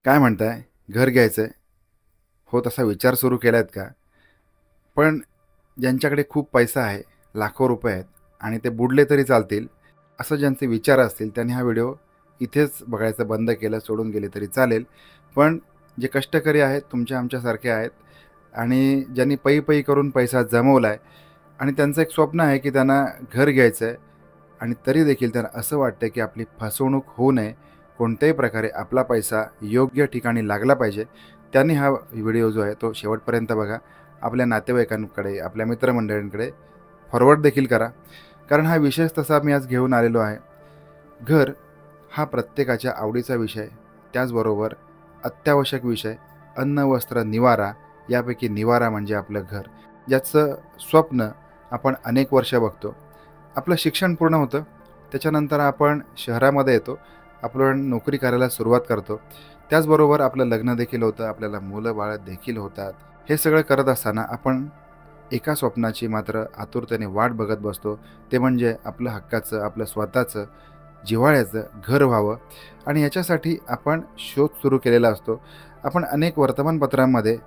काय म्हणताय? घर घ्यायचंय? हो, तसा विचार सुरू केलायत का? पण ज्यांच्याकडे खूप पैसा आहे, लाखो रुपये आहेत आणि ते बुडले तरी चालतील, असं ज्यांचे विचार असतील त्यांनी हा व्हिडिओ इथेच बघायचं बंद केलं, सोडून गेले तरी चालेल. पण जे कष्टकरी आहेत, तुमच्या आमच्यासारखे आहेत आणि ज्यांनी पै-पै करून पैसा जमवलाय आणि त्यांचं एक स्वप्न आहे, की त्यांना घर घ्यायचं आहे आणि तरी देखील त्यांना असं वाटतं, की आपली फसवणूक होऊ नये. कोणत्याही प्रकारे आपला पैसा योग्य ठिकाणी लागला पाहिजे. त्यांनी हा व्हिडिओ जो आहे तो शेवटपर्यंत बघा. आपल्या नातेवाईकांकडे, आपल्या मित्रमंडळींकडे फॉरवर्ड देखील करा. कारण हा विषयच तसा मी आज घेऊन आलेलो आहे. घर हा प्रत्येकाच्या आवडीचा विषय, त्याचबरोबर अत्यावश्यक विषय, अन्न, वस्त्र, निवारा यापैकी निवारा म्हणजे आपलं घर. ज्याचं स्वप्न आपण अनेक वर्ष बघतो. आपलं शिक्षण पूर्ण होतं. त्याच्यानंतर आपण शहरामध्ये येतो. आपण नोकरी करायला सुरुवात करतो. त्याचबरोबर आपलं लग्न देखील होतं. आपल्याला मुलं-बाळं देखील होतात. हे सगळं करत असताना आपण एका स्वप्नाची मात्र आतुरतेने वाट बघत बसतो. ते म्हणजे आपलं हक्काचं, आपलं स्वतःचं, जिव्हाळ्याचं घर व्हावं आणि याच्यासाठी आपण शोध सुरू केलेला असतो. आपण अनेक वर्तमानपत्रांमध्ये,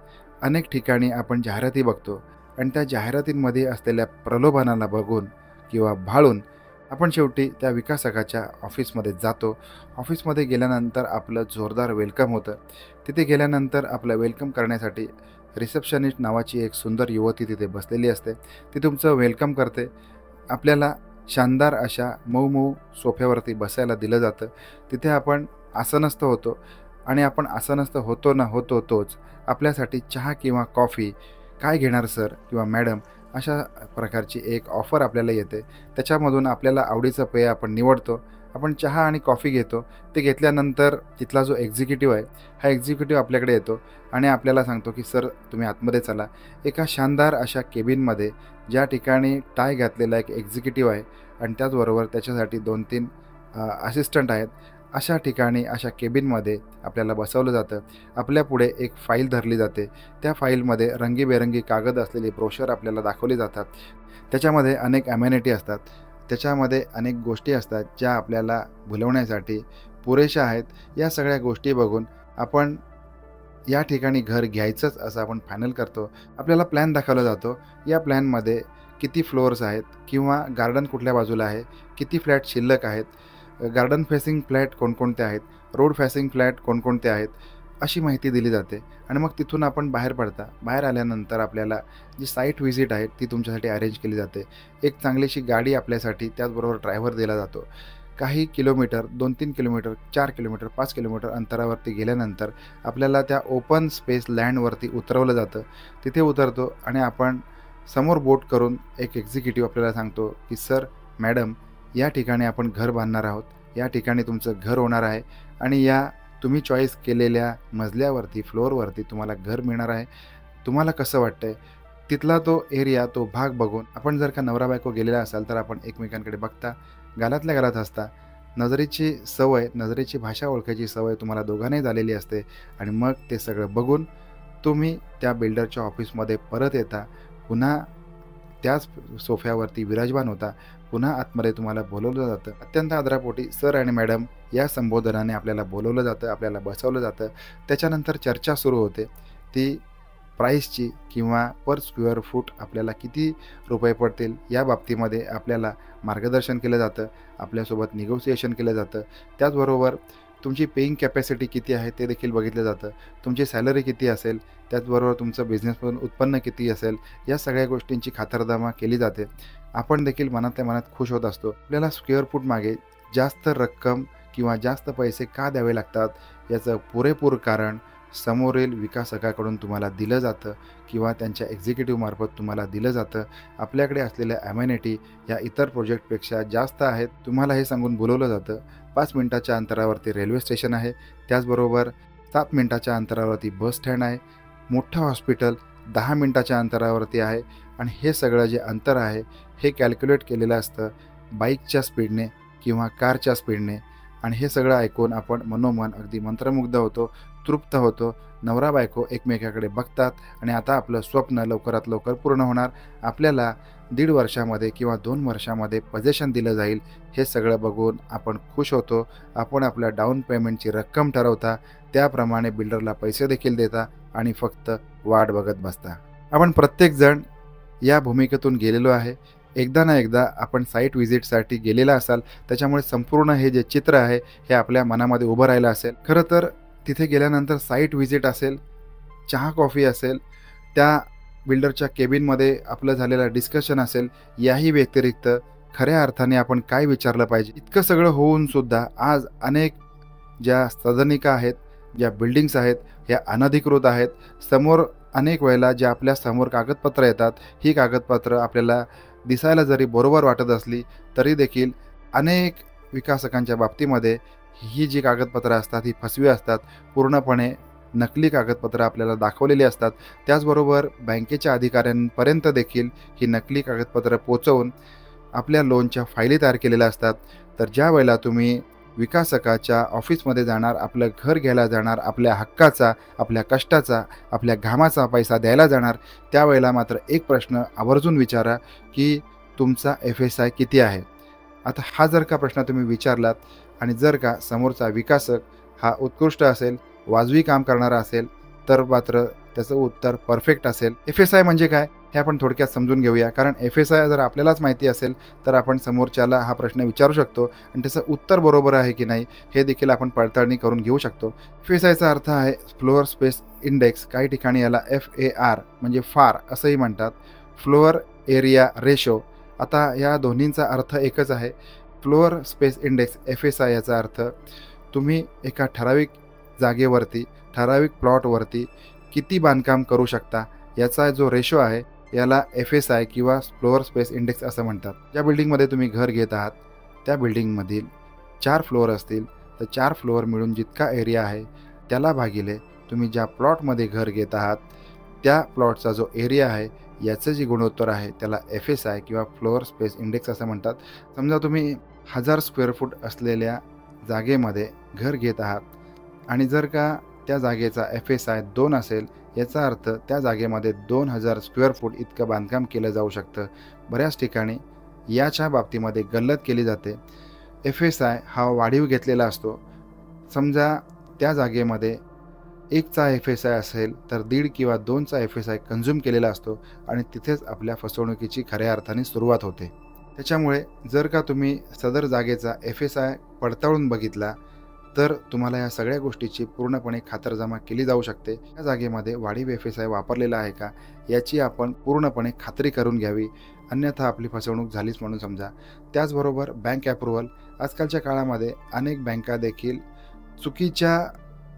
अनेक ठिकाणी आपण जाहिराती बघतो आणि त्या जाहिरातींमध्ये असलेल्या प्रलोभनाला बघून किंवा भाळून आपण शेवटी त्या विकासकाच्या ऑफिसमध्ये जातो. ऑफिसमध्ये गेल्यानंतर आपलं जोरदार वेलकम होतं. तिथे गेल्यानंतर आपलं वेलकम करण्यासाठी रिसेप्शनिस्ट नावाची एक सुंदर युवती तिथे बसलेली असते. ती तुमचं वेलकम करते. आपल्याला शानदार अशा मऊ-मऊ सोफ्यावरती बसायला दिलं जातं. तिथे आपण आसनस्थ होतो आणि आपण आसनस्थ होतो ना होतो तोच आपल्यासाठी चहा किंवा कॉफी, "काय घेणार सर किंवा मॅडम?" अशा प्रकारची एक ऑफर आपल्याला येते. त्याच्यामधून आपल्याला आवडीचं पेय आपण निवडतो. आपण चहा आणि कॉफी घेतो. ते घेतल्यानंतर तिथला जो एक्झिक्युटिव्ह आहे, हा एक्झिक्युटिव्ह आपल्याकडे येतो आणि आपल्याला सांगतो, की "सर तुम्ही आतमध्ये चला." एका शानदार अशा केबिनमध्ये ज्या ठिकाणी टाय घातलेला एक एक्झिक्युटिव्ह आहे आणि त्याचबरोबर त्याच्यासाठी 2-3 असिस्टंट आहेत. अशा ठिकाणी, अशा केबिनमध्ये आपल्याला बसवलं जातं. आपल्यापुढे एक फाईल धरली जाते. त्या फाईलमध्ये रंगीबेरंगी कागद असलेले ब्रोशर आपल्याला दाखवले जातात. त्याच्यामध्ये अनेक अमेनिटी असतात. त्याच्यामध्ये अनेक गोष्टी असतात, ज्या आपल्याला भुलवण्यासाठी पुरेशा आहेत. या सगळ्या गोष्टी बघून आपण या ठिकाणी घर घ्यायचंच असं आपण फायनल करतो. आपल्याला प्लॅन दाखवला जातो. या प्लॅनमध्ये किती फ्लोअर्स आहेत किंवा गार्डन कुठल्या बाजूला आहे, किती फ्लॅट शिल्लक आहेत, गार्डन फेसिंग फ्लॅट कोणकोणते आहेत, रोड फेसिंग फ्लॅट कोणकोणते आहेत, अशी माहिती दिली जाते. आणि मग तिथून आपण बाहेर पडता. बाहेर आल्यानंतर आपल्याला जी साईट व्हिजिट आहे ती तुमच्यासाठी अरेंज केली जाते. एक चांगलीशी गाडी आपल्यासाठी, त्याचबरोबर ड्रायव्हर दिला जातो. काही किलोमीटर, 2-3 किलोमीटर, 4 किलोमीटर, 5 किलोमीटर अंतरावरती गेल्यानंतर आपल्याला त्या ओपन स्पेस लँडवरती उतरवलं जातं. तिथे उतरतो आणि आपण समोर बोट करून एक एक्झिक्युटिव्ह आपल्याला सांगतो, की "सर, मॅडम, या ठिकाणी आपण घर बांधणार आहोत. या ठिकाणी तुमचं घर होणार आहे आणि या तुम्ही चॉईस केलेल्या मजल्यावरती, फ्लोअरवरती तुम्हाला घर मिळणार आहे. तुम्हाला कसं वाटतंय?" तिथला तो एरिया, तो भाग बघून आपण जर का नवरा-बायको गेलेला असाल, तर आपण एकमेकांकडे बघता, गालातल्या गालात हसता. नजरेची सवय, नजरेची भाषा ओळखायची सवय तुम्हाला दोघांनाही झालेली असते आणि मग ते सगळं बघून तुम्ही त्या बिल्डरच्या ऑफिसमध्ये परत येता. पुन्हा त्याच सोफ्यावरती विराजमान होता. पुन्हा आतमध्ये तुम्हाला बोलावलं जातं. अत्यंत आदरापोटी सर आणि मॅडम या संबोधनाने आपल्याला बोलावलं जातं, आपल्याला बसवलं जातं. त्याच्यानंतर चर्चा सुरू होते. ती प्राईसची किंवा पर स्क्वेअर फूट आपल्याला किती रुपये पडतील या बाबतीमध्ये आपल्याला मार्गदर्शन केलं जातं. आपल्यासोबत निगोसिएशन केलं जातं. त्याचबरोबर तुमची पेइंग कॅपॅसिटी किती आहे ते देखील बघितलं जातं. तुमची सॅलरी किती असेल, त्याचबरोबर तुमचं बिझनेसमधून उत्पन्न किती असेल, या सगळ्या गोष्टींची खातरजमा केली जाते. आपण देखील मनातल्या मनात खुश होत असतो. आपल्याला स्क्वेअर फूट मागे जास्त रक्कम किंवा जास्त पैसे का द्यावे लागतात, याचं पुरेपूर कारण समोरील विकासकाकडून तुम्हाला दिलं जातं किंवा त्यांच्या एक्झिक्युटिव्हमार्फत तुम्हाला दिलं जातं. आपल्याकडे असलेल्या अमेनिटी या इतर प्रोजेक्टपेक्षा जास्त आहेत. तुम्हाला हे सांगून बोलावलं जातं. 5 मिनिटाच्या अंतरावरती रेल्वे स्टेशन आहे. त्याचबरोबर 7 मिनिटाच्या अंतरावरती बस स्टँड आहे. मोठं हॉस्पिटल 10 मिनिटाच्या अंतरावरती आहे आणि हे सगळं जे अंतर आहे, हे कॅल्क्युलेट केलेलं असतं बाईकच्या स्पीडने किंवा कारच्या स्पीडने आणि हे सगळं ऐकून आपण मनोमन अगदी मंत्रमुग्ध होतो, तृप्त होतो. नवरा बायको एकमेकाकडे बघतात आणि आता आपलं स्वप्न लवकरात लवकर पूर्ण होणार. आपल्याला 1.5 वर्षामध्ये किंवा 2 वर्षामध्ये पोझेशन दिलं जाईल. हे सगळं बघून आपण खुश होतो. आपण आपल्या डाऊन पेमेंटची रक्कम ठरवता, त्याप्रमाणे बिल्डरला पैसे देखील देता आणि फक्त वाट बघत बसता. आपण प्रत्येकजण या भूमिकेतून गेलेलो आहे. एकदा ना एकदा आपण साईट व्हिजिटसाठी गेलेला असाल, त्याच्यामुळे संपूर्ण हे जे चित्र आहे हे आपल्या मनामध्ये उभं राहिलं असेल. खरं तर तिथे गेल्यानंतर साईट व्हिजिट असेल, चहा कॉफी असेल, त्या बिल्डरच्या केबिनमध्ये आपलं झालेलं डिस्कशन असेल, याही व्यतिरिक्त खऱ्या अर्थाने आपण काय विचारलं पाहिजे. इतकं सगळं होऊन सुद्धा आज अनेक ज्या सदनिका आहेत, ज्या बिल्डिंग्स आहेत, ह्या अनधिकृत आहेत. समोर अनेक वेळेला ज्या आपल्या समोर कागदपत्र येतात, ही कागदपत्र आपल्याला दिसायला जरी बरोबर वाटत असली तरी देखील अनेक विकासकांच्या बाबतीमध्ये ही जी कागदपत्रं असतात ही फसवी असतात. पूर्णपणे नकली कागदपत्रं आपल्याला दाखवलेली असतात. त्याचबरोबर बँकेच्या अधिकाऱ्यांपर्यंत देखील ही नकली कागदपत्रं पोचवून आपल्या लोनच्या फायली तयार केलेल्या असतात. तर ज्या वेळेला तुम्ही विकासकाच्या ऑफिसमध्ये जाणार, आपलं घर घ्यायला जाणार, आपल्या हक्काचा, आपल्या कष्टाचा, आपल्या घामाचा पैसा द्यायला जाणार, त्यावेळेला मात्र एक प्रश्न आवर्जून विचारा की तुमचा FSI किती आहे. आता हा जर का प्रश्न तुम्ही विचारलात आणि जर का समोरचा विकासक हा उत्कृष्ट असेल, वाजवी काम करणारा असेल, तर मात्र त्याचं उत्तर परफेक्ट असेल. FSI म्हणजे काय हे आपण थोडक्यात समजून घेऊया. कारण FSI जर आपल्यालाच माहिती असेल तर आपण समोरच्याला हा प्रश्न विचारू शकतो आणि त्याचं उत्तर बरोबर आहे की नाही हे देखील आपण पडताळणी करून घेऊ शकतो. FSIचा अर्थ आहे फ्लोअर स्पेस इंडेक्स. काही ठिकाणी याला FAR म्हणजे फार असंही म्हणतात, फ्लोअर एरिया रेशो. आता या दोन्हींचा अर्थ एकच आहे. फ्लोअर स्पेस इंडेक्स FSI याचा अर्थ तुम्ही एका ठराविक जागेवरती, ठराविक प्लॉटवरती किती बांधकाम करू शकता याचा जो रेशो आहे याला FSI किंवा फ्लोअर स्पेस इंडेक्स असं म्हणतात. ज्या बिल्डिंगमध्ये तुम्ही घर घेत आहात त्या बिल्डिंगमधील 4 फ्लोअर असतील तर 4 फ्लोअर मिळून जितका एरिया आहे त्याला भागिले तुम्ही ज्या प्लॉटमध्ये घर घेत आहात त्या प्लॉटचा जो एरिया आहे याचं जे गुणोत्तर आहे त्याला FSI किंवा फ्लोअर स्पेस इंडेक्स असं म्हणतात. समजा तुम्ही 1000 स्क्वेअर फूट असलेल्या जागेमध्ये घर घेत आहात आणि जर का त्या जागेचा FSI 2 असेल, याचा अर्थ त्या जागेमध्ये 2000 स्क्वेअर फूट इतकं बांधकाम केलं जाऊ शकतं. बऱ्याच ठिकाणी याच्या बाबतीमध्ये गल्लत केली जाते. FSI हा वाढीव घेतलेला असतो. समजा त्या जागेमध्ये 1चा FSI असेल तर 1.5 किंवा 2चा FSI कंझ्युम केलेला असतो आणि तिथेच आपल्या फसवणुकीची खऱ्या अर्थाने सुरुवात होते. त्याच्यामुळे जर का तुम्ही सदर जागेचा FSI पडताळून बघितला तर तुम्हाला या सगळ्या गोष्टीची पूर्णपणे खातरजमा केली जाऊ शकते. या जागेमध्ये वाढीव FSI वापरलेला आहे का याची आपण पूर्णपणे खात्री करून घ्यावी, अन्यथा आपली फसवणूक झालीच म्हणून समजा. त्याचबरोबर बँक अप्रुव्हल. आजकालच्या काळामध्ये अनेक बँका देखील चुकीच्या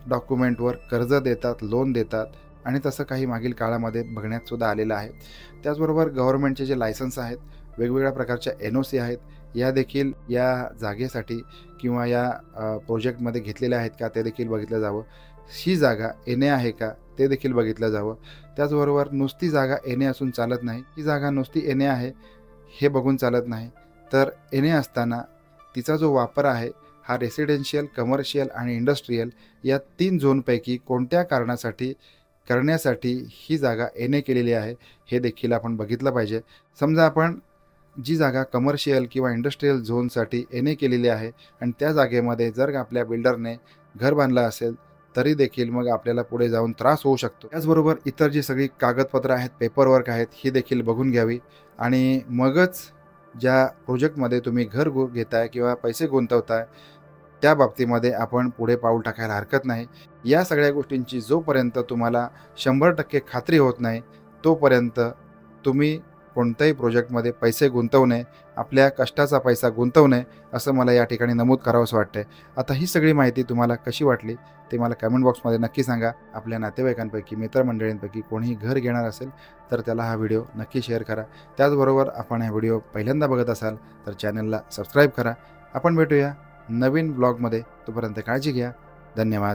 डॉक्युमेंटवर कर्ज देतात, लोन देतात आणि तसं काही मागील काळामध्ये बघण्यात सुद्धा आलेलं आहे. त्याचबरोबर गव्हर्नमेंटचे जे लायसन्स आहेत, वेगवेगळ्या प्रकारच्या NOC आहेत, या देखील या जागेसाठी किंवा या प्रोजेक्टमध्ये घेतलेल्या आहेत का ते देखील बघितलं जावं. ही जागा NA आहे का ते देखील बघितलं जावं. त्याचबरोबर नुसती जागा NA असून चालत नाही, ही जागा नुसती NA आहे हे बघून चालत नाही. तर NA असताना तिचा जो वापर आहे हा रेसिडेन्शियल, कमर्शियल आणि इंडस्ट्रीयल या 3 झोनपैकी कोणत्या कारणासाठी करण्यासाठी ही जागा NA केलेली आहे हे देखील आपण बघितलं पाहिजे. समजा आपण जी जागा कमर्शियल किंवा इंडस्ट्रीयल झोनसाठी NA केलेली आहे आणि त्या जागेमध्ये जर आपल्या बिल्डरने घर बांधलं असेल तरी देखील मग आपल्याला पुढे जाऊन त्रास होऊ शकतो. त्याचबरोबर इतर जी सगळी कागदपत्रं आहेत, पेपरवर्क आहेत, ही देखील बघून घ्यावी आणि मगच ज्या प्रोजेक्टमध्ये तुम्ही घर घेताय किंवा पैसे गुंतवताय त्या बाबतीमध्ये आपण पुढे पाऊल टाकायला हरकत नाही. या सगळ्या गोष्टींची जोपर्यंत तुम्हाला 100% खात्री होत नाही तोपर्यंत तुम्ही कोणत्याही प्रोजेक्टमध्ये पैसे गुंतवू नये, आपल्या कष्टाचा पैसा गुंतवू नये असं मला या ठिकाणी नमूद करावंसं वाटतंय. आता ही सगळी माहिती तुम्हाला कशी वाटली ते मला कमेंट बॉक्समध्ये नक्की सांगा. आपल्या नातेवाईकांपैकी, मित्रमंडळींपैकी कोणीही घर घेणार असेल तर त्याला हा व्हिडिओ नक्की शेअर करा. त्याचबरोबर आपण हा व्हिडिओ पहिल्यांदा बघत असाल तर चॅनलला सबस्क्राईब करा. आपण भेटूया नवीन ब्लॉगमध्ये. तोपर्यंत काळजी घ्या. धन्यवाद.